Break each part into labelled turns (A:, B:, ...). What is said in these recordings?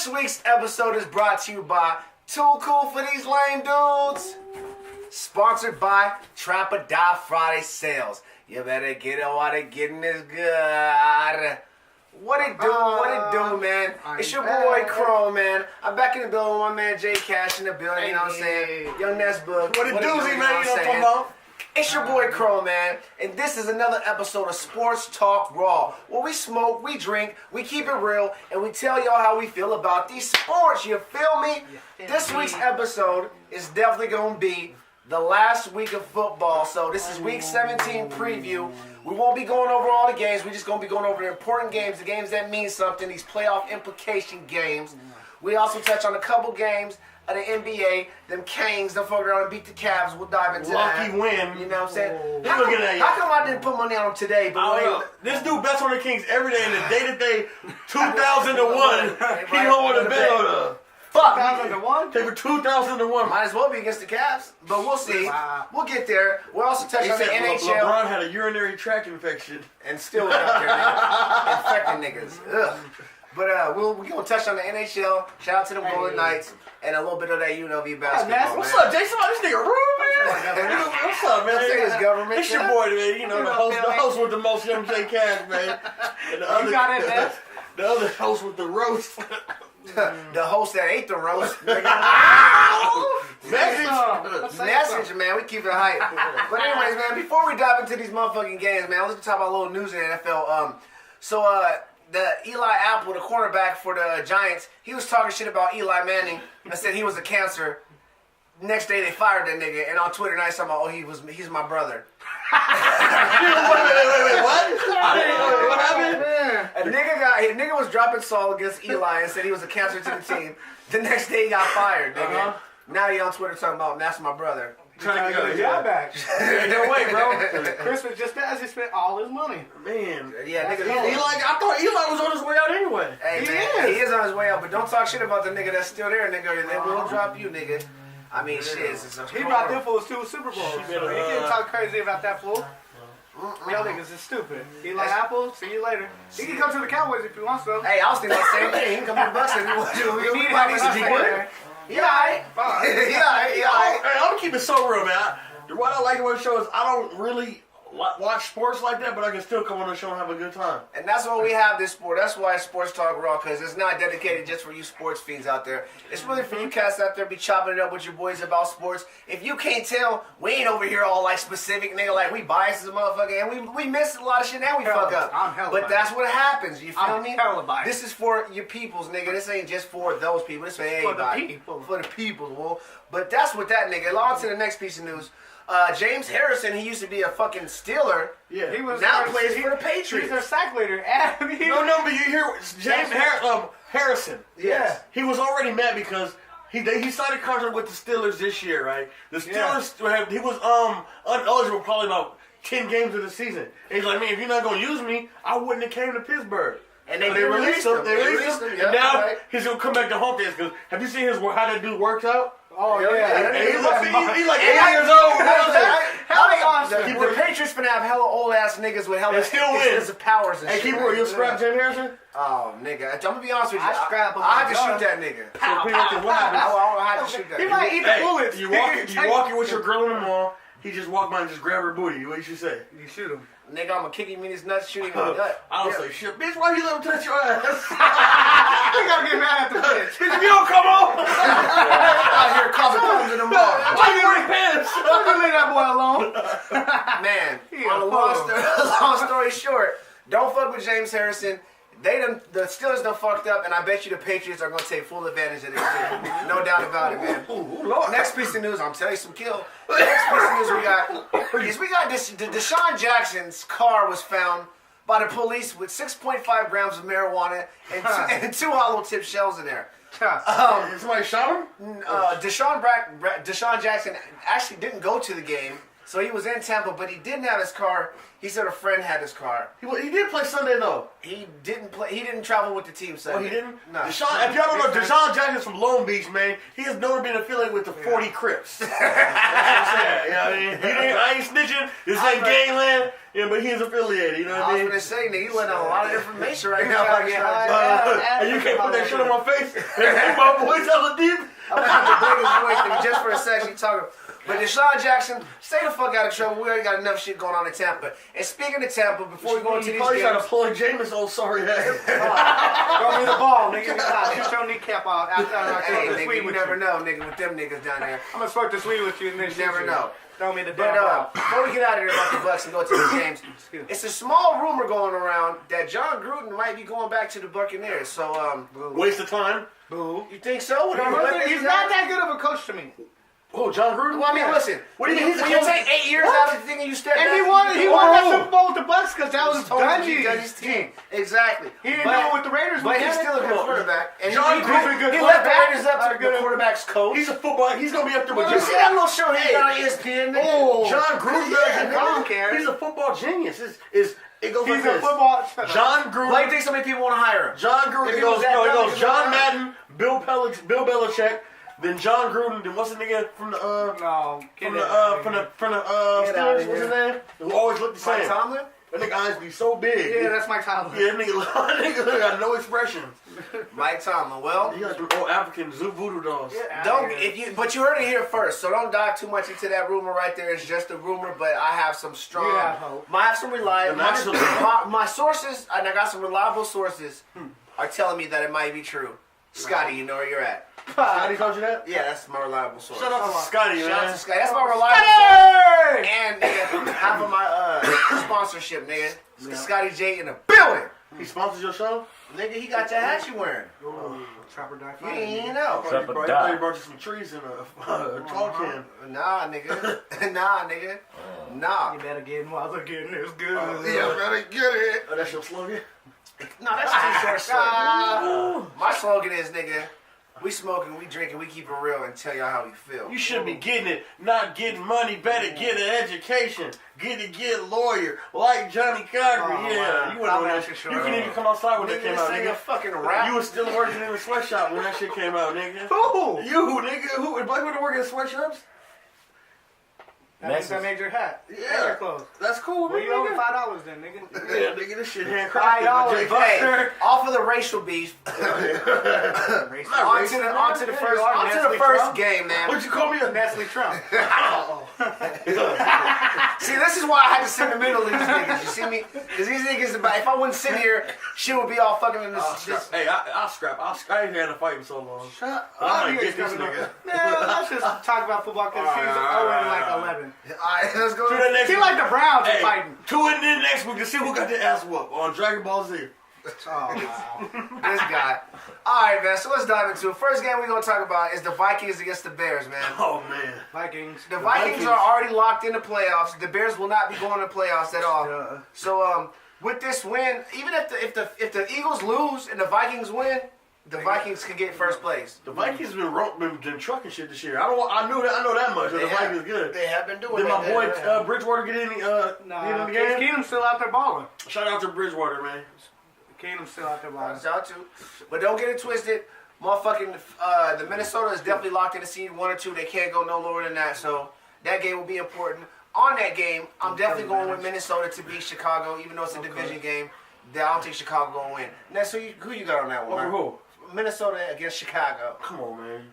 A: This week's episode is brought to you by Too Cool for These Lame Dudes. Sponsored by Trap or Die Friday Sales. You better get it while they're getting this good. What it do, man? It's your boy Chrome, man. I'm back in the building with my man J Cash in the building, you know what I'm saying? Young NESS BOOG.
B: What it doozy, man, you know what I'm talking about?
A: It's your boy Chrome, man, and this is another episode of Sports Talk Raw, where we smoke, we drink, we keep it real, and we tell y'all how we feel about these sports, you feel me? This week's episode is definitely going to be the last week of football, so this is week 17 preview. We won't be going over all the games, we're just going to be going over the important games, the games that mean something, these playoff implication games. We also touch on a couple games of the NBA, them Kings, them fuck around and beat the Cavs. We'll dive into that.
B: Lucky win.
A: You know what I'm saying?
B: How
A: come I didn't put money on them today? But
B: I don't know. This dude bets on the Kings every day, and the day that they 2,000-1, he don't want to bet on them.
A: Fuck.
C: 2,000-1?
B: They were 2,000-1.
A: Might as well be against the Cavs, but we'll see. We'll get there. We'll also touch on the NHL.
B: LeBron had a urinary tract infection.
A: And still out there, nigga. Infecting niggas. Ugh. But we're going to touch on the NHL. Shout out to them Golden Knights. And a little bit of that UNLV basketball.
B: What's up, Jason? This nigga rude, man. What's up, man?
A: It's government.
B: It's your boy, man. You know, the host with the most young J Cash, man. And the other,
C: got it, man.
B: The other host with the roast.
A: The host that ate the roast. Message, man. We keep it hype. But anyways, man, before we dive into these motherfucking games, man, let's talk about a little news in the NFL. The Eli Apple, the cornerback for the Giants, he was talking shit about Eli Manning and said he was a cancer. Next day they fired that nigga, and on Twitter now he's talking about, he's my brother.
B: Wait, what? I didn't know what happened.
A: A nigga was dropping salt against Eli and said he was a cancer to the team. The next day he got fired, nigga. Now he on Twitter talking about, that's my brother.
C: Trying to get his job back.
B: No way, bro.
C: Christmas just passed, he spent all his money.
B: Man.
A: Yeah, nigga.
B: I thought Eli was on his way out anyway.
A: Hey, he is on his way out, but don't talk shit about the nigga that's still there, nigga. They will drop you, nigga. I mean, shit.
C: He brought them fools to Super Bowl. So you can't talk crazy about that fool. Y'all niggas is stupid. Eli Apple, see you later. He can come to the Cowboys if he wants to.
A: Hey, I was thinking the same thing. He can come to the Bucks if he wants to.
C: We need him.
A: He alright. He alright.
B: I'm keeping it so real, man. What I like about the show is I don't really watch sports like that, but I can still come on the show and have a good time.
A: And that's why we have this sport. That's why it's Sports Talk Raw, because it's not dedicated just for you sports fiends out there. It's really for you cats out there be chopping it up with your boys about sports. If you can't tell, we ain't over here all like specific, nigga, like we biased as a motherfucker, and we miss a lot of shit and we fuck up. But that's what happens, you feel me? This is for your peoples, nigga. This ain't just for those people. This is for everybody. For the people, well. But that's what that nigga. On to the next piece of news. James Harrison, he used to be a fucking Steeler.
B: Yeah.
C: He was
A: now plays for the Patriots.
C: He's their sack leader.
B: No, but you hear James Harrison.
A: Yes.
B: He was already mad because he signed a contract with the Steelers this year, right? The Steelers, he was uneligible probably about 10 games of the season. And he's like, man, if you're not going to use me, I wouldn't have came to Pittsburgh.
A: And they released him.
B: They released him. And now he's going to come back to home because have you seen how that dude works out?
C: Oh, yeah.
B: He's like 80 years old.
A: The Patriots finna have hella old ass niggas with hella powers and shit.
B: Hey, you'll scrap James Harrison?
A: Oh, nigga. I'm gonna be honest with you.
C: I
A: have to shoot that nigga.
B: What happens?
A: I have to shoot that nigga.
C: He might eat the bullets.
B: You walk with your girl in the mall. He just walk by and just grab her booty. What you should say?
C: You shoot him.
A: Nigga, I'm gonna kick him in his nuts, shoot him in the gut.
B: I don't say shit. Bitch, why you let him touch your ass?
C: You gotta get mad at the bitch.
B: Bitch, if you don't come on.
A: Out here causing problems in the mall.
B: Why you wearing pants?
C: Why you leave that boy alone?
A: Man, on a long story short, don't fuck with James Harrison. The Steelers done fucked up, and I bet you the Patriots are gonna take full advantage of this shit. No doubt about it, man. Next piece of news, I'm telling you some kill. Next piece of news we got Deshaun Jackson's car was found by the police with 6.5 grams of marijuana and two hollow tip shells in there.
B: Somebody shot him?
A: Deshaun Jackson actually didn't go to the game. So he was in Tampa, but he didn't have his car. He said a friend had his car.
B: He did play Sunday though.
A: He didn't play. He didn't travel with the team Sunday.
B: Oh, he didn't?
A: No.
B: Deshaun, if y'all don't know, Deshaun Jackson's from Long Beach, man. He is known to be affiliated with the 40 Crips. That's what I'm saying. You know what I mean? I ain't snitching. This ain't gangland. Yeah, but he's affiliated. You know what I mean?
A: I was gonna say, nigga, you let out a lot of information right now.
B: And you can't put that shit on my face. And my voice hella deep.
A: I'm gonna have to break his voice nigga, just for a second. You talking? But Deshaun Jackson, stay the fuck out of trouble. We already got enough shit going on in Tampa. And speaking of Tampa, before we go into these
B: games, trying to
A: games,
B: plug Jameis. Oh, sorry,
C: Throw me the ball, nigga. Shoot your kneecap out after I
A: hey,
C: smoke the
A: nigga,
C: sweet
A: you
C: with
A: never
C: you.
A: know, nigga, with them niggas down there.
C: I'm gonna smoke the sweet with you and then
A: You never know.
C: Throw me the
A: But
C: damn ball.
A: before we get out of here about the Bucks and go to the games, it's a small rumor going around that John Gruden might be going back to the Buccaneers. So,
B: waste of time.
C: Boo.
A: you think so? With all the weapons
C: He's
A: he
C: not
A: has?
C: that good of a coach to me.
B: Oh, John Gruden?
A: Well, I mean, listen.
B: What do you mean?
A: When you take 8 years out of the thing and you step
C: And
A: back,
C: he won that Super Bowl with the Bucks because that was
A: Dungy's
C: Dungy's
A: team. Exactly.
C: He didn't do it with the Raiders.
A: But he's still a good quarterback. And
B: John
A: he
B: Gruden,
A: left the Raiders up to the quarterback's coach.
B: He's a football. He's gonna be up there with
A: You see that little show he got on ESPN?
B: Oh, John Gruden.
C: Yeah, I don't care.
B: He's a football genius. It goes like
C: He's a
B: this.
C: football.
B: John Gruden.
A: Why do you think so many people want to hire him?
B: John Gruden.
A: If
B: It
A: he was
B: goes.
A: that
B: No, it
A: dumb,
B: goes.
A: he
B: John
A: wouldn't
B: Madden, Bill Belichick, then John Gruden, then what's the nigga from the
C: Get
B: from the Steelers? What's his name? Who always looked the
A: Mike
B: same.
A: Tomlin?
B: That nigga eyes be so big.
C: Yeah, that's my Tomlin.
B: Yeah, that nigga got no expression.
A: Mike Tomlin. Well,
B: He got the old African voodoo dolls.
A: but you heard it here first, so don't dive too much into that rumor right there. It's just a rumor, but I have some strong.
C: You have hope.
A: I have some reliable. My sources, and I got some reliable sources, are telling me that it might be true. Scotty, you know where you're at.
B: Scotty told you that?
A: Yeah, that's my reliable source.
B: Shout out to Scotty,
A: Shout out
B: man.
A: to Scotty. That's my reliable source. And nigga, half of my sponsorship, nigga. Scotty J in the building.
B: He sponsors your show?
A: Nigga, he got your hat you wearing.
C: Trapper die
A: You ain't know.
B: He probably brought you some trees in a tall can.
A: Nah, nigga. Nah, nigga. Nah.
C: You better get in while they're getting this good.
A: Yeah, better get it.
B: Oh, that's your slogan?
A: No, that's too short slogan. My slogan is, nigga, we smoking, we drinking, we keep it real and tell y'all how we feel.
B: You should be getting it, not getting money. Better get an education. Get a lawyer. Like Johnny Carter.
C: Oh,
B: Yeah,
C: wow.
B: you wouldn't know that shit. You couldn't even come outside when that
A: Nigga,
B: came
A: this
B: out,
A: ain't a
B: nigga.
A: fucking rap.
B: You was still working in the sweatshop when that shit came out, nigga.
C: Who?
B: You, nigga. Who? Black people working in sweatshops?
C: That means I made your hat.
B: Yeah.
C: And your clothes.
B: That's cool,
C: Well,
B: nigga.
C: you owe me $5 then, nigga.
B: Yeah, nigga, this shit handcrafted.
C: $5.
B: Jay
A: Hey,
B: Buster.
A: off of the racial beef, on to the first game, man.
B: What'd you call me?
C: Nestle Trump.
A: See, this is why I had to sit in the middle of these niggas. You see me? Because these niggas, if I wouldn't sit here, shit would be all fucking in this.
B: Hey, I'll scrap. I ain't had a fight in so long.
A: Shut
B: I
C: Oh,
B: might
C: you
B: get this
C: guys
B: nigga.
C: Man, let's just talk about football because he's 0-11.
A: Alright, let's go.
B: To the next
C: He like the Browns are
B: Hey,
C: fighting.
B: tune in next week to see who got their ass whooped on Dragon Ball Z.
C: Oh, wow.
A: This guy. Alright, man, so let's dive into it. First game we're going to talk about is the Vikings against the Bears, man.
B: Oh man.
C: Vikings.
A: The Vikings are already locked in the playoffs. The Bears will not be going to the playoffs at all. So, with this win, even if the Eagles lose and the Vikings win, the Vikings can get first place.
B: The Vikings been trucking shit this year. I know that much. The Vikings good.
A: They have been doing
B: Did
A: that.
B: my boy Bridgewater get any
C: Nah,
B: in the
C: Case
B: game?
C: Keenum's still out there balling.
B: Shout out to Bridgewater, man.
C: Keenum's still out there balling.
A: Shout out to. But don't get it twisted. Motherfucking the Minnesota is definitely locked in the seed 1 or 2. They can't go no lower than that. So that game will be important. On that game, I'm definitely going with Minnesota to beat Chicago, even though it's a division game. I don't think Chicago gonna win. Now, so who you got on that one?
B: Over who?
A: Minnesota against Chicago.
B: Come on, man.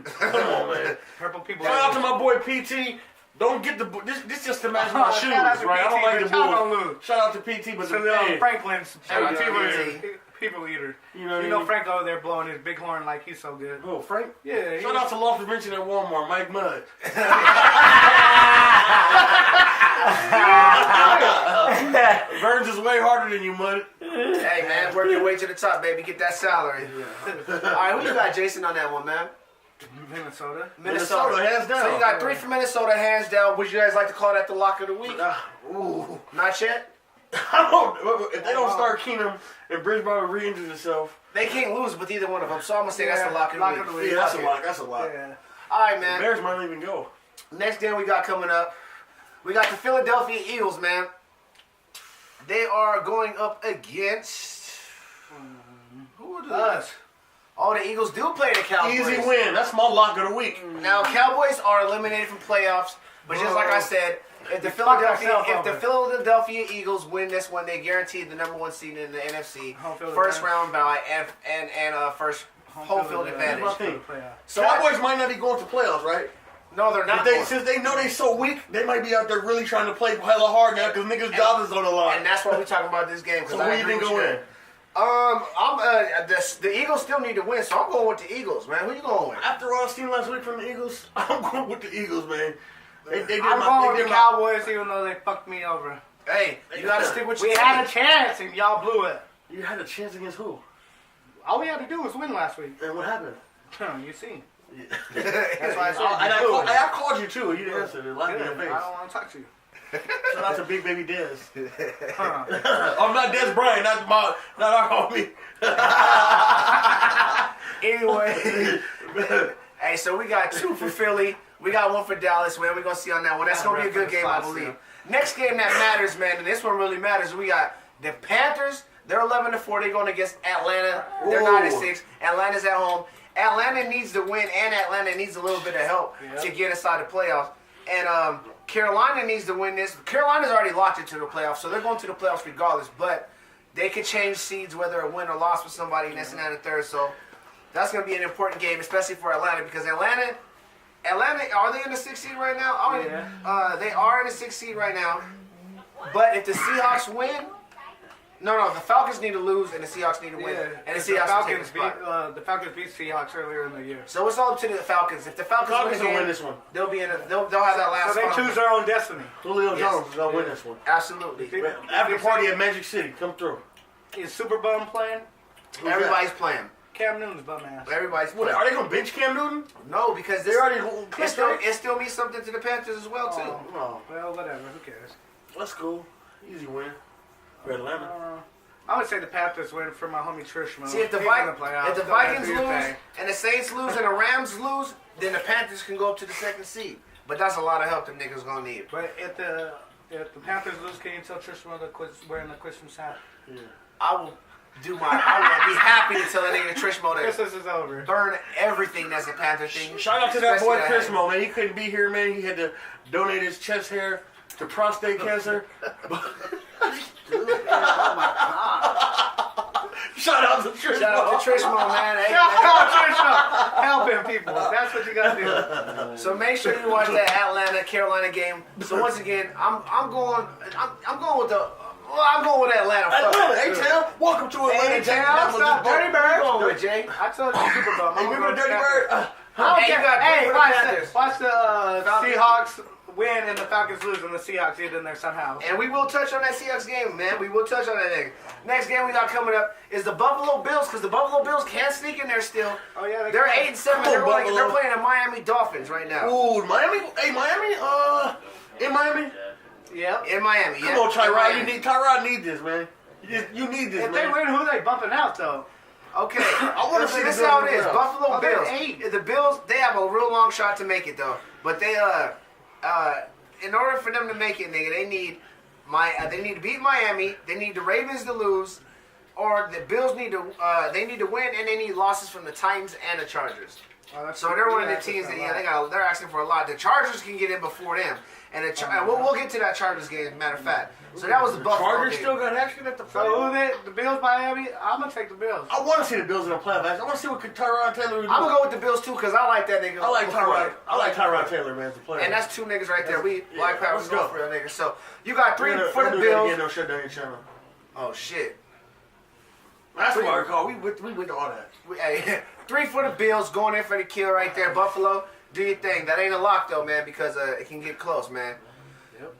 B: Come on, man.
C: Purple people.
B: Shout out to my boy PT. Don't get the this just to match my shoes,
C: Shout out to
B: right? I don't
C: PT,
B: like the
C: but y'all don't
B: Bulls.
C: lose.
B: Shout out to PT, but
C: So
B: hey,
C: Franklin's
A: Shout out to
C: people eater.
B: You know what I
C: You
B: mean?
C: Frank over there blowing his big horn like he's so good.
B: Oh, Frank?
C: Yeah.
B: Shout out to Loss Prevention at Walmart, Mike Mudd. Burns is way harder than you, Mud.
A: Hey, man, work your way to the top, baby. Get that salary. All right, who you got, Jason, on that one, man?
C: Minnesota.
B: Minnesota, hands down.
A: So you got 3 for Minnesota, hands down. Would you guys like to call that the lock of the week?
B: Ooh.
A: Not yet?
B: I don't, if they don't start Keenum and Bridgewater re-injures himself.
A: They can't lose with either one of them, so I'm going to say that's the lock of the week.
B: Yeah, that's
A: Fuck
B: a
A: it.
B: lot. That's a lot.
C: Yeah.
A: All right,
B: The
A: man.
B: Bears might not even go.
A: Next game we got coming up. We got the Philadelphia Eagles, man. They are going up against who are the
C: Us.
A: Oh, the Eagles do play the Cowboys.
B: Easy win. That's my lock of the week.
A: Now, Cowboys are eliminated from playoffs, but just like I said, if the
C: Fuck
A: Philadelphia Eagles win this one, they guarantee the number 1 seed in the NFC, first round bye and first home field advantage.
B: That's my thing.
A: So
B: Cowboys might not be going to playoffs, right?
A: No, they're not.
B: Since they know they're so weak, they might be out there really trying to play hella hard now because niggas' job is on the line.
A: And that's why we're talking about this game.
B: So who do you think will win?
A: The Eagles still need to win, so I'm going with the Eagles, man. Who you going with?
B: After all I've seen last week from the Eagles, I'm going with the Eagles, man.
C: I'm going with the Cowboys even though they fucked me over.
A: Hey, you gotta stick with your
C: We had a chance and y'all blew it.
B: You had a chance against who?
C: All we had to do was win last week.
B: And what happened?
C: You seen.
A: That's why I said
B: I called you too. You didn't answer. It laughed in your face.
C: I don't want to talk to you.
B: Shout out to Big Baby Dez. I'm not Dez Bryant, not our homie.
A: Anyway, hey, so we got 2 for Philly. We got 1 for Dallas, man. We're going to see on that one. That's going to be a good game, I believe. Next game that matters, man, and this one really matters. We got the Panthers. They're 11-4. They're going against Atlanta. They're 9-6. Atlanta's at home. Atlanta needs to win, and Atlanta needs a little bit of help to get inside the playoffs. And Carolina needs to win this. Carolina's already locked into the playoffs, so they're going to the playoffs regardless. But they could change seeds, whether a win or loss with somebody in this and that and third. So that's going to be an important game, especially for Atlanta, because Atlanta, are they in the 6th seed right now? They are in the 6th seed right now. But if the Seahawks win, no, the Falcons need to lose and the Seahawks need to win. And the Seahawks will take the spot.
C: The Falcons beat Seahawks earlier in the year.
A: So it's all up to the Falcons. If the Falcons
B: win this one,
A: they'll be in. They'll have that last.
C: So they choose their own destiny.
B: Julio Jones is gonna win this one.
A: Absolutely.
B: After party at Magic City, come through.
C: Is Super Bum playing?
A: Everybody's playing.
C: Cam Newton's bum ass.
A: Everybody's playing.
B: What, are they gonna bench Cam Newton?
A: No, because
B: they already.
A: It still means something to the Panthers as well too.
B: Oh,
C: well, whatever. Who cares?
B: That's cool. Easy win for Atlanta.
C: I would say the Panthers win for my homie Trishman.
A: See, if the Vikings lose and the Saints lose and the Rams lose, then the Panthers can go up to the 2nd seed. But that's a lot of help the niggas gonna need.
C: But if the Panthers lose, can you tell Trishman to quit wearing the Christmas hat?
B: Yeah.
A: I will be happy to tell that nigga Trishmo that
C: Christmas is over.
A: Burn everything that's a Panther thing.
B: Shout out to that boy
A: Especially
B: Chrismo, man. He couldn't be here, man. He had to donate his chest hair to prostate cancer. Shout out to Trishmo.
A: Shout out to Trishmo, man. Hey,
C: Shout out Trishman. Helping people. That's what you gotta do.
A: So make sure you watch that Atlanta Carolina game. So once again, I'm going with Atlanta.
B: Atlanta, A-Town. Welcome to Atlanta.
C: A-Town. Dirty Bird.
A: Going with Jay.
C: I told you Super Bum.
B: Hey, remember Dirty Bird?
C: Hey, watch the Seahawks win and the Falcons lose and the Seahawks get in there somehow.
A: And we will touch on that Seahawks game, man. We will touch on that thing. Next game we got coming up is the Buffalo Bills, because the Buffalo Bills can't sneak in there still.
C: Oh yeah,
A: they're 8-7. They're playing the Miami Dolphins right now.
B: Ooh, Miami. Hey, Miami. In Miami.
C: Yeah.
A: In Miami.
B: Come on, Tyrod. Tyrod need this, man. You need this,
C: if
B: man.
C: they win, who they bumping out though?
A: Okay,
B: I want to see
A: this
B: this.
A: is how it is. Buffalo Bills.
C: 8.
A: The Bills, they have a real long shot to make it though. But they in order for them to make it, nigga, they need to beat Miami. They need the Ravens to lose, or the Bills need to they need to win, and they need losses from the Titans and the Chargers. So they're one of the teams that they're asking for a lot. The Chargers can get in before them, and we'll get to that Chargers game. As a matter of fact, so that was the Buffalo
B: Chargers
A: game.
B: still got action at the
C: So
B: playoffs.
C: who the Bills, Miami? I'm gonna take the Bills.
B: I want to see the Bills in the playoffs. I want to see what Tyrod Taylor do.
A: I'm gonna go with the Bills too because I like that nigga.
B: I like Tyrod Taylor, man, as a player.
A: And that's 2 niggas right there. We like power
B: let's
A: go
B: go
A: for real niggas. So you got 3
B: We're
A: for
B: gonna
A: the
B: do that
A: Bills.
B: again, no shut down your channel.
A: Oh shit.
B: That's what I recall. We with all that.
A: Hey, 3 for the Bills going in for the kill right there. Buffalo, do your thing. That ain't a lock though, man, because it can get close, man.
C: Yep.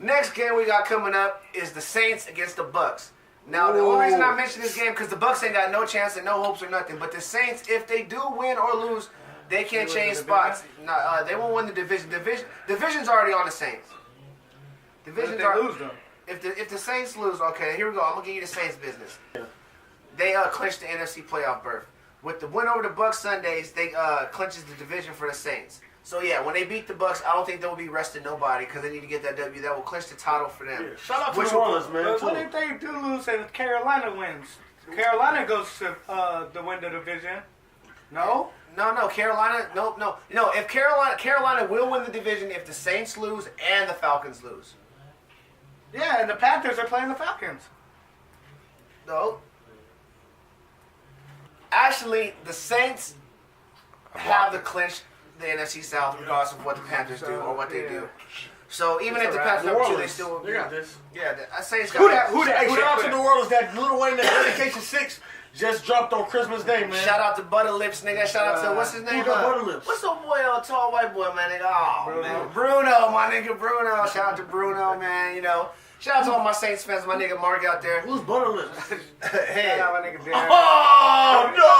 A: Next game we got coming up is the Saints against the Bucks. Now, the only reason I mention this game because the Bucks ain't got no chance and no hopes or nothing. But the Saints, if they do win or lose, they can't change spots. No, they won't win the division. Division's already on the Saints. Division's already
C: lose though.
A: If the Saints lose, okay, here we go. I'm gonna give you the Saints business. They clinched the NFC playoff berth. With the win over the Bucks Sundays, they clinches the division for the Saints. So yeah, when they beat the Bucks, I don't think they'll be resting nobody because they need to get that W. That will clinch the title for them.
B: Yeah. Shout out to
A: Which
B: New Orleans, man.
C: But
B: too.
C: what if they do lose and Carolina wins? Carolina goes to the win the division. No?
A: No, Carolina, no. If Carolina will win the division if the Saints lose and the Falcons lose.
C: Yeah, and the Panthers are playing the Falcons.
A: No. Actually, the Saints have the clinch the NFC South regardless of what the Panthers do or what they do. So even if the Panthers
B: New
A: number 2, they
B: Orleans,
A: still
B: they got this.
A: Yeah, the Saints got
C: Who
A: that.
C: that?
B: Hey, shout out to New Orleans. That Lil Wayne, that Dedication 6 just dropped on Christmas Day, man.
A: Shout out to Butter Lips, nigga. Shout out to what's his name?
B: Who got Butter Lips?
A: What's the boy, tall white boy, man? Nigga, Bruno, my nigga Bruno. Shout out to Bruno, man. You know, shout out to all my Saints fans, my nigga Mark out there.
B: Who's Butter Lips?
A: Hey,
C: Shout out my nigga Darren.
B: Oh, no!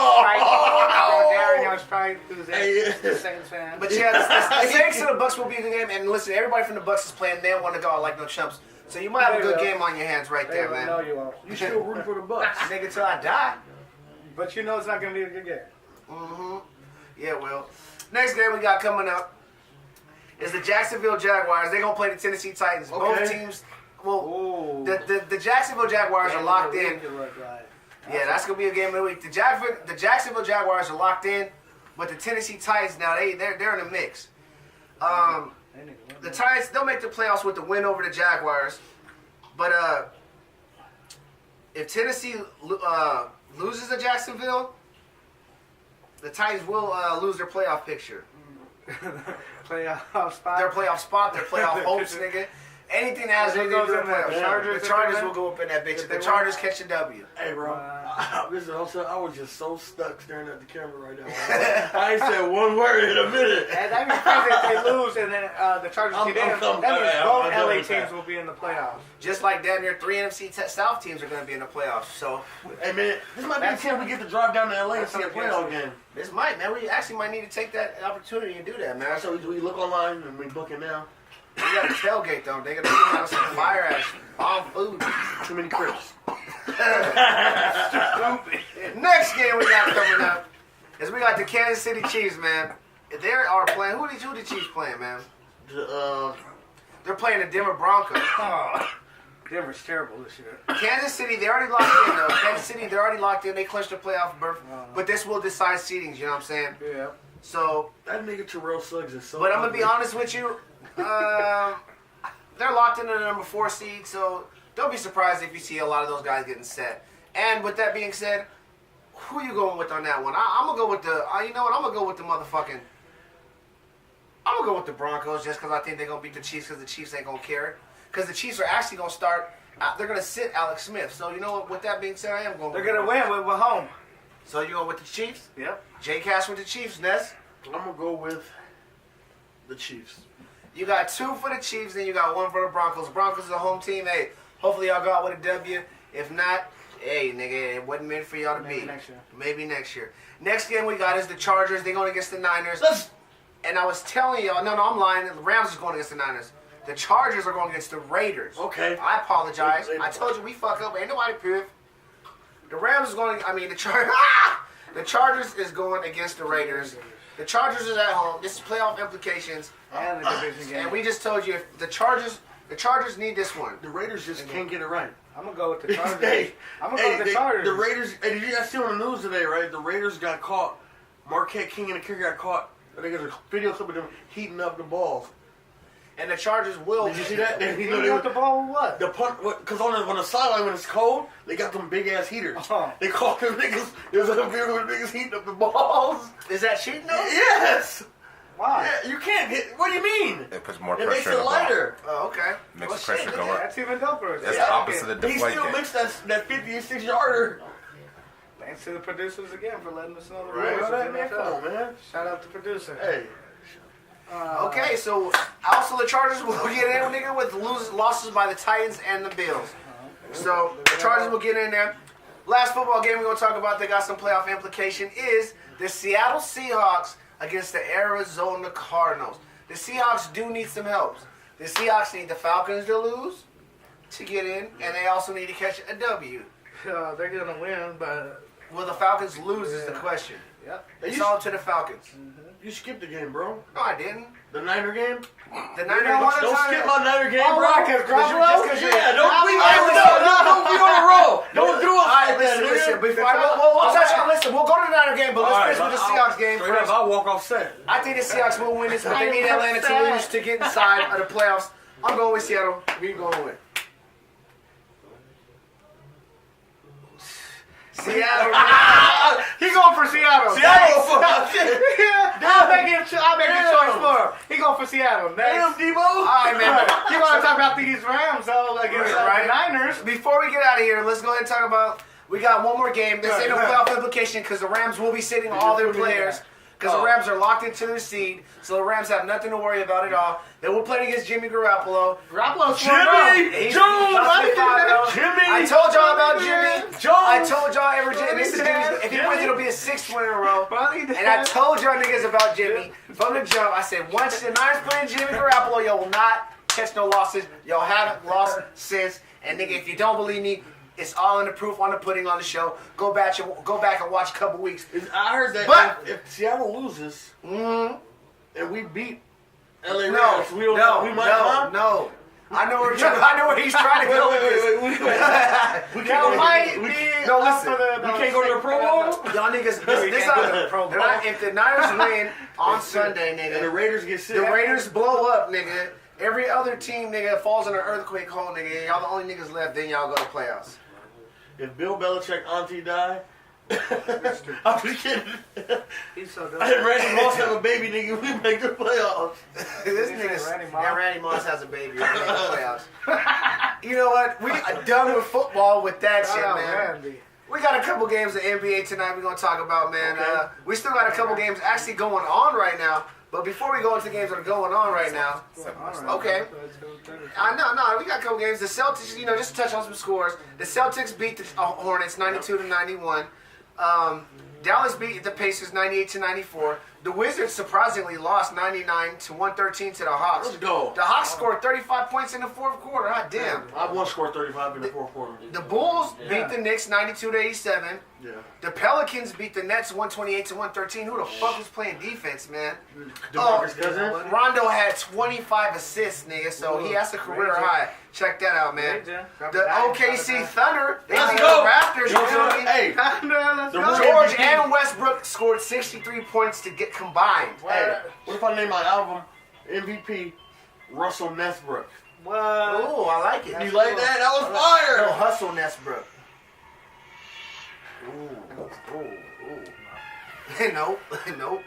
C: Darren, y'all Sprite, who's
B: Hey,
C: a Saints fan.
A: but yeah, the Saints and the Bucks will be a good game. And listen, everybody from the Bucks is playing. They don't want to go out like no chumps. So you might have a good game on your hands right there, man.
C: No, you won't.
B: You still rooting for the Bucks.
A: Nigga, till I die.
C: But you know it's not going to be a good game.
A: Yeah, well. Next game we got coming up is the Jacksonville Jaguars. They're going to play the Tennessee Titans.
B: Okay.
A: Both teams, well,
C: Ooh.
A: the Jacksonville Jaguars are locked in.
C: Right.
A: Yeah, that's going to be a game of the week. The Jacksonville Jaguars are locked in, but the Tennessee Titans now, they're in the mix. The Titans, they'll make the playoffs with the win over the Jaguars. But if Tennessee loses to Jacksonville, the Titans will lose their playoff picture.
C: Playoff spot.
A: Their playoff spot, their playoff hopes, nigga. Anything that has anything to do with the playoffs. The Chargers will go up in that bitch. The Chargers catch a W.
B: Hey, bro. Listen, I was just so stuck staring at the camera right now. I ain't said one word in a minute.
C: And that means if they lose and then the Chargers get in, that means both
B: I'm
C: LA
B: with
C: teams
B: that.
C: will be in the playoffs.
A: Just like damn near 3 NFC South teams are going to be in the playoffs. So
B: Hey, man, this might be the chance we get to drive down to LA and see a playoff game.
A: this might, man. We actually might need to take that opportunity and do that, man.
B: So we look online and we book it now.
A: We got to tailgate though. They're gonna give us some fire ass bomb food.
B: Too many crips.
A: Next game we got coming up is we got the Kansas City Chiefs, man. They are playing. Who the Chiefs playing, man? They're playing the Denver Broncos.
C: Oh, Denver's terrible this year.
A: Kansas City, they already locked in though. Kansas City, they're already locked in. They clinched their playoff berth. But this will decide seedings. You know what I'm saying?
C: Yeah.
A: So,
B: That nigga Terrell Suggs is so.
A: but I'm gonna be honest with you. They're locked in the number 4 seed, so don't be surprised if you see a lot of those guys getting set. And with that being said, who you going with on that one? I'm gonna go with the. You know what? I'm gonna go with the motherfucking. I'm gonna go with the Broncos just because I think they're gonna beat the Chiefs because the Chiefs ain't gonna care. Because the Chiefs are actually gonna start. They're gonna sit Alex Smith. So you know what? With that being said, I am going.
C: They're going to win. We're home.
A: So you going with the Chiefs?
C: Yep.
A: J Cash with the Chiefs. Ness.
B: I'm gonna go with the Chiefs.
A: You got 2 for the Chiefs, then you got 1 for the Broncos. Broncos is a home team. Hey, hopefully y'all go out with a W. If not, hey, nigga, it wasn't meant for y'all to
C: Maybe
A: be.
C: next year.
A: Maybe next year. Next game we got is the Chargers. They're going against the Niners. And I was telling y'all, no, I'm lying. The Rams is going against the Niners. The Chargers are going against the Raiders.
B: Okay.
A: I apologize. I told you we fuck up. Ain't nobody piff. The Rams is going. The Chargers. The Chargers is going against the Raiders. The Chargers is at home. This is playoff implications.
C: And the division game.
A: And we just told you if the Chargers need this one.
B: The Raiders just can't get it right.
C: I'm going to go with the Chargers.
B: Hey,
C: I'm going to go with the Chargers.
B: The Raiders. Hey, did you guys see on the news today? Right, the Raiders got caught. Marquette King and the kicker got caught. I think there's a video clip of them heating up the balls.
A: And the Chargers will.
B: Did you see that?
C: You know the ball with what?
B: The punt, because on the sideline when it's cold, they got them big ass heaters.
C: Oh.
B: They call them niggas. There's a video with niggas heating up the balls.
A: Is that cheating though?
B: Yes.
C: Why?
B: Yeah, you can't hit. What do you mean?
D: It puts more
B: It makes
D: pressure in
B: it
D: the ball.
B: lighter.
A: Oh, okay.
D: Makes
A: Well,
D: the pressure
A: shit,
D: go
A: nigga.
D: up.
C: That's even doper.
D: That's
C: Yeah.
D: the opposite of
B: He still
D: deflate.
B: makes that 56 yarder.
C: Thanks to the producers again for letting us know the
B: Right,
C: rules.
B: right,
C: of
B: man.
C: the
B: Come
C: NFL.
B: on, man.
C: Shout out to producer.
B: Hey.
A: Okay, so also the Chargers will get in, nigga, with losses by the Titans and the Bills. So the Chargers will get in there. Last football game we're gonna talk about. They got some playoff implication. Is the Seattle Seahawks against the Arizona Cardinals. The Seahawks do need some help. The Seahawks need the Falcons to lose to get in, and they also need to catch a W.
C: They're going to win, but...
A: Will the Falcons lose is the question.
C: Yep.
A: It's all to the Falcons.
B: You skipped the game, bro.
A: No, I didn't.
B: The Niner game?
A: The Niner.
B: Don't skip my Niner game,
C: Oh,
B: bro.
C: right, 'cause Garoppolo?
B: Yeah, don't be on a roll. Don't do us like that,
A: Listen,
B: nigga.
A: before we'll touch on. Listen, we'll go to the Niner game, but let's finish with the Seahawks game
B: Straight up,
A: first.
B: I'll walk off set.
A: I think the Seahawks will win this, but they need Atlanta to lose to get inside of the playoffs. I'm going with Seattle. We going with Seattle.
C: He going for Seattle.
B: Seattle.
C: I'll make it choice for him. He going for Seattle.
B: Damn,
C: Next.
B: Debo.
A: All right, man.
C: You want to talk about these Rams, though, against the Niners?
A: Before we get out of here, let's go ahead and talk about. We got one more game. This ain't no playoff implication because the Rams will be sitting all their players. Because the Rams are locked into their seed, so the Rams have nothing to worry about at all. They will play against Jimmy Garoppolo.
C: Garoppolo's
B: Jimmy Jones. Jimmy.
A: I told y'all about Jimmy.
B: Jones.
A: I told y'all this is if he wins, it'll be a 6th win in a row. And I told y'all niggas about Jimmy from the jump. I said once the Niners playing Jimmy Garoppolo, y'all will not catch no losses. Y'all haven't lost since. And nigga, if you don't believe me, it's all in the proof on the pudding on the show. Go back and watch a couple weeks.
B: I heard that if Seattle loses and we beat LA Rams, we might
A: no. I know where he's trying to go with this.
B: We can't go to the Pro Bowl?
A: Y'all niggas, this if the Niners win on Sunday, nigga,
B: And the Raiders get sick.
A: the Raiders blow up, nigga. Every other team, nigga, falls in an earthquake hole, nigga. Y'all the only niggas left. Then y'all go to playoffs.
B: If Bill Belichick auntie die, I'm just kidding.
C: He's so dumb.
B: And Randy Moss have a baby, nigga. We make the playoffs.
A: This nigga's Randy Moss has a baby. We make the playoffs. You know what? We are done with football with that shit, man.
C: Randy.
A: We got a couple games of NBA tonight we're going to talk about, man.
B: Okay.
A: We still got a couple games actually going on right now. But before we go into the games that are going on right now, okay. No, we got a couple games. The Celtics, just to touch on some scores. The Celtics beat the Hornets 92-91. Dallas beat the Pacers 98-94. The Wizards surprisingly lost 99-113 to the Hawks.
B: Let's go.
A: The Hawks scored 35 points in the fourth quarter. God damn.
B: I won score 35 in the fourth quarter.
A: The Bulls beat the Knicks 92-87.
B: Yeah.
A: The Pelicans beat the Nets 128-113. Who the fuck was playing defense, man?
B: DeMarcus Cousins.
A: Rondo had 25 assists, nigga, so he has a career high. Check that out, man. The OKC Thunder, they beat the Raptors. You feel me?
B: Hey,
A: George and Westbrook scored 63 points to get combined.
B: hey, what if I name my album MVP Russell Nesbrook?
C: What?
A: Ooh, I like it.
B: You like that? That was
A: No,
B: fire.
A: hustle Nesbrook. Ooh. Nope.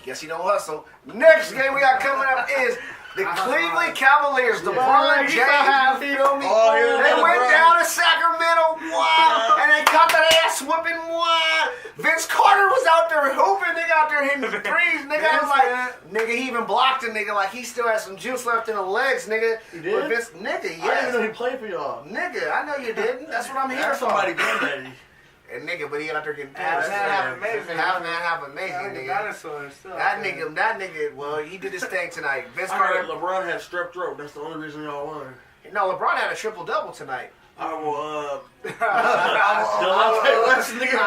A: Guess you don't hustle. Next game we got coming up is the Cleveland Cavaliers. LeBron James, you feel me?
B: Oh, yeah,
A: They went
B: LeBron.
A: down to Sacramento, and they caught that ass whooping. Vince Carter was out there hooping, nigga, out there hitting the threes, nigga. I was like, nigga, he even blocked a nigga like he still had some juice left in the legs, nigga.
B: He did?
A: But Vince, nigga,
B: I didn't
A: yes.
B: know he played for y'all.
A: Nigga, I know you didn't. That's what I'm here
B: That's
A: for.
B: somebody granddaddy.
A: And nigga, but he out there getting
C: Half
A: pissed.
C: man, half amazing.
A: Half man, half amazing, nigga. That nigga, well, he did his thing tonight. Vince
B: I heard
A: Carter.
B: LeBron had strep throat. That's the only reason y'all won.
A: No, LeBron had a triple-double tonight.
B: I will, Delonte West, nigga.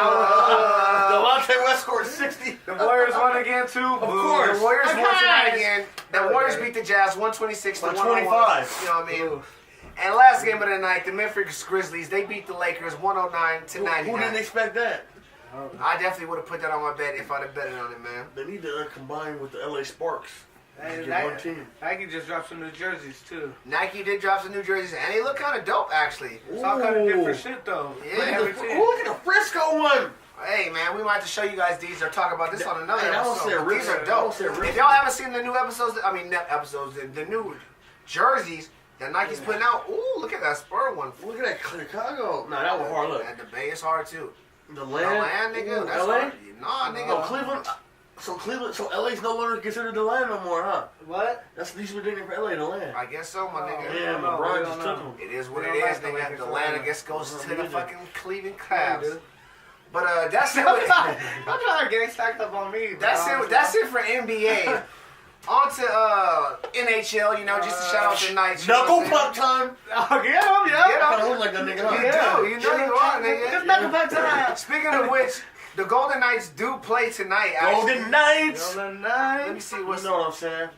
B: Delonte West scored 60.
C: The Warriors won again, too.
B: Of course.
A: The Warriors won
C: Okay.
A: tonight again. The Warriors beat the Jazz 126 to
B: By
A: 101.
B: 25.
A: You know what I mean? And last game of the night, the Memphis Grizzlies, they beat the Lakers 109 to 99.
B: Who didn't expect that?
A: I definitely would have put that on my bet if I'd have betted on it, man.
B: They need to combine with the LA Sparks.
C: Hey,
B: Get one team.
C: Nike just dropped some new jerseys, too.
A: Nike did drop some new jerseys, and they look kind of dope, actually.
C: It's all kind of different shit, though.
A: Yeah.
C: Every team.
B: Look at the Frisco one.
A: Hey, man, we might have to show you guys these or talk about this on another
B: Hey, I won't
A: episode.
B: say
A: but These are
B: Ripper. I won't
A: dope.
B: say Ripper.
A: If y'all haven't seen the new episodes, the new jerseys that Nike's putting out, ooh, look at that Spur one.
B: Look at that Chicago. Nah, that was hard. Look.
A: And the Bay is hard, too.
B: The
A: The
B: land.
A: land, nigga,
B: Ooh,
A: that's
B: LA?
A: hard. Nah, nigga.
B: Oh, Cleveland. So LA's no longer considered the land no more, huh?
C: What?
B: That's these ridiculous for LA, the land.
A: I guess so, my nigga.
B: Yeah,
C: don't know.
B: LeBron
C: We
B: just
C: don't
B: took
C: know.
B: him.
A: It is what
C: We
A: it
C: don't
A: is,
C: like the
A: nigga.
C: Lakers
A: The
C: so
A: land, I
C: much.
A: guess, goes to the
B: Neither.
A: fucking Cleveland
C: Yeah,
A: Cavs.
C: dude.
A: But that's it.
C: Don't try to get stacked up on me.
A: That's it for NBA. On to NHL, just to shout out the Knights.
B: Knuckle puck time.
C: Oh, get him,
A: Get
C: yeah.
A: him.
B: I look like that nigga, huh?
A: You do. You know you are, nigga.
C: Just knuckle puck time.
A: Speaking of which, The Golden Knights do play tonight. Actually.
B: Golden Knights.
C: Golden
A: Let me
C: Knights.
A: see
B: You
A: what's
B: know what I'm saying?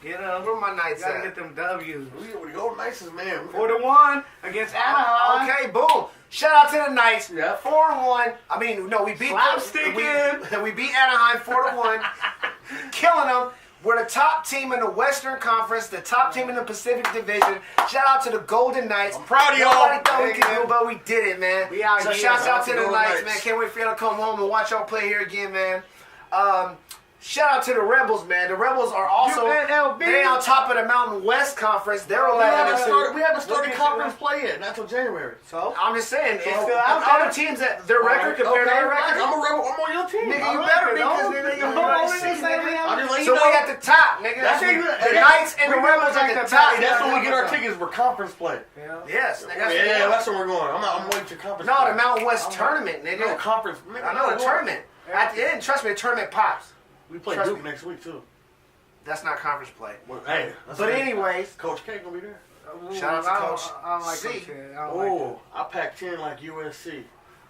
C: Get up.
A: where my Knights
C: Gotta
A: at.
C: get them W's.
B: We Golden Knights is man.
C: 4-1 against Anaheim.
A: Okay, boom. Shout out to the Knights.
B: Yeah.
A: 4-1. I mean, no, we beat we beat Anaheim 4-1, killing them. We're the top team in the Western Conference, the top team in the Pacific Division. Shout out to the Golden Knights.
B: I'm proud of y'all.
A: Nobody thought we could do it, but we did it, man.
C: We out
A: So
C: here.
A: shouts out to the
B: Golden
A: Knights,
B: Knights.
A: man. Can't wait for y'all to come home and watch y'all play here again, man. Shout out to the Rebels, man. The Rebels are also
C: UNLV.
A: they on top of the Mountain West Conference. They're
B: We haven't
A: 11-2.
B: started
C: Look at
B: conference play yet. Not till January.
C: So?
A: I'm just saying,
C: still
A: it's
C: out
A: other
C: there?
A: teams that their record compared to their record.
B: I'm a rebel. I'm on your team.
A: Nigga, you
C: All right,
A: better be
C: then,
A: because
C: don't-
A: nigga, you
C: don't
A: already
C: only
A: see,
C: say we
A: nigga.
C: have-
B: I'm just letting
A: So
B: you
A: we
B: know.
A: at the top, nigga.
B: That's
A: the
B: it.
A: Knights and the
C: We
A: Rebels
C: like
A: at the
C: that
A: top.
C: back.
B: That's when we get our
C: Yeah.
B: tickets for conference play.
A: Yes, nigga.
B: Yeah, that's where we're going. I'm waiting to conference.
A: No,
B: play.
A: the Mountain West tournament,
B: No,
A: nigga.
B: conference.
A: I know the tournament. At the end, trust me, the tournament pops.
B: We play
A: Trust
B: Duke
A: me.
B: next week too.
A: That's not conference play.
B: Well, hey,
A: But anyways,
B: Coach K gonna be there.
A: Shout out to
C: I don't-
A: Coach
C: I don't like
A: C.
C: Coach K. I don't like
B: Oh, I packed 10 like USC.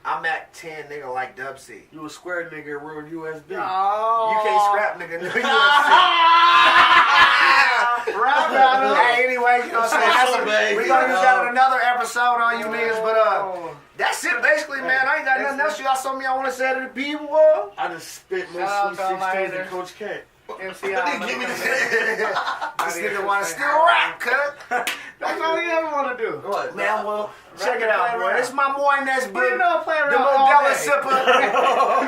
A: I'm at 10, nigga, like Dub C.
B: You a square nigga, real USB.
C: that. Oh.
A: You can't scrap, nigga. No UFC.
C: Rap battle.
A: Hey, anyway, you know what I'm saying?
B: Awesome, baby.
A: We're gonna use that in another episode on you niggas, but
C: Oh.
A: that's it basically, man. I ain't got nothing else. Y'all something y'all wanna say to the people?
B: I just spit more
C: Shout out
B: sweet
C: to
B: 16s
C: Lighter.
B: than Coach K.
C: MCI.
B: Give me the
A: This nigga wanna still rap, cut.
C: That's all you ever want to do.
B: What?
A: Man, well, check
C: Rap
A: it out,
C: and
A: boy.
C: play
A: This is my boy Ness
C: We
A: Boog.
C: know play around
A: The
C: all
A: Modella
C: day.
A: sipper.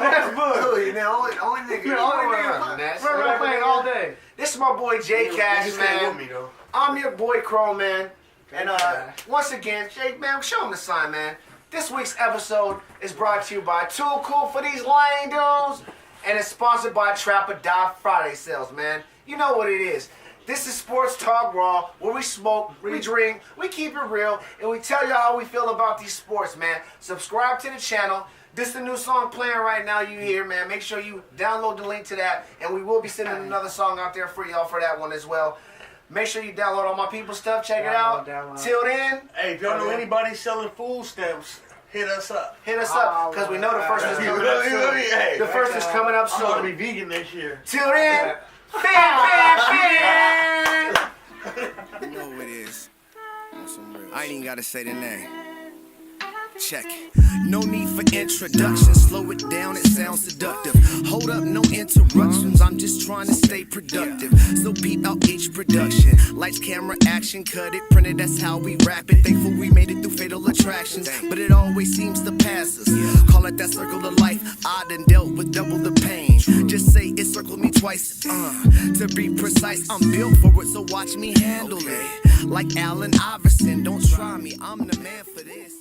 C: That's Boog.
A: You know, only nigga.
C: The only nigga
A: Ness.
C: we're playing all day.
A: This is my boy J Cash,
B: You stay with
A: man.
B: me though.
A: I'm your boy Crow, man. And
C: Cash.
A: once again, Jake, man, show him the sign, man. This week's episode is brought to you by Too Cool for These Lame Dudes, and it's sponsored by Trap or Die Friday sales, man. You know what it is. This is Sports Talk Raw, where we smoke, we drink, we keep it real, and we tell y'all how we feel about these sports, man. Subscribe to the channel. This is the new song playing right now you hear, man. Make sure you download the link to that, and we will be sending another song out there for y'all for that one as well. Make sure you download all my people's stuff. Check it out.
C: Download.
A: Till then,
B: Hey, if y'all know anybody selling food stamps, hit us up.
A: hit us up, because we know the first one's
B: You
A: coming
B: know
A: up
B: what I
A: soon.
B: mean? Hey,
A: The first is coming up
B: I'm gonna be
A: soon.
B: vegan next year.
A: Till then, fan.
D: You know who it is. On some real I ain't even gotta say the name. Check it. No need for introduction. Slow it down, it sounds seductive. Hold up, no interruptions. I'm just trying to stay productive. So beat out each production. Lights, camera, action, cut it, print it. That's how we rap it. Thankful we made it through fatal attractions, but it always seems to pass us. Call it that circle of life. I done dealt with double the pain. Just say it circled me twice. To be precise, I'm built for it, so watch me handle it. Like Allen Iverson, don't try me. I'm the man for this.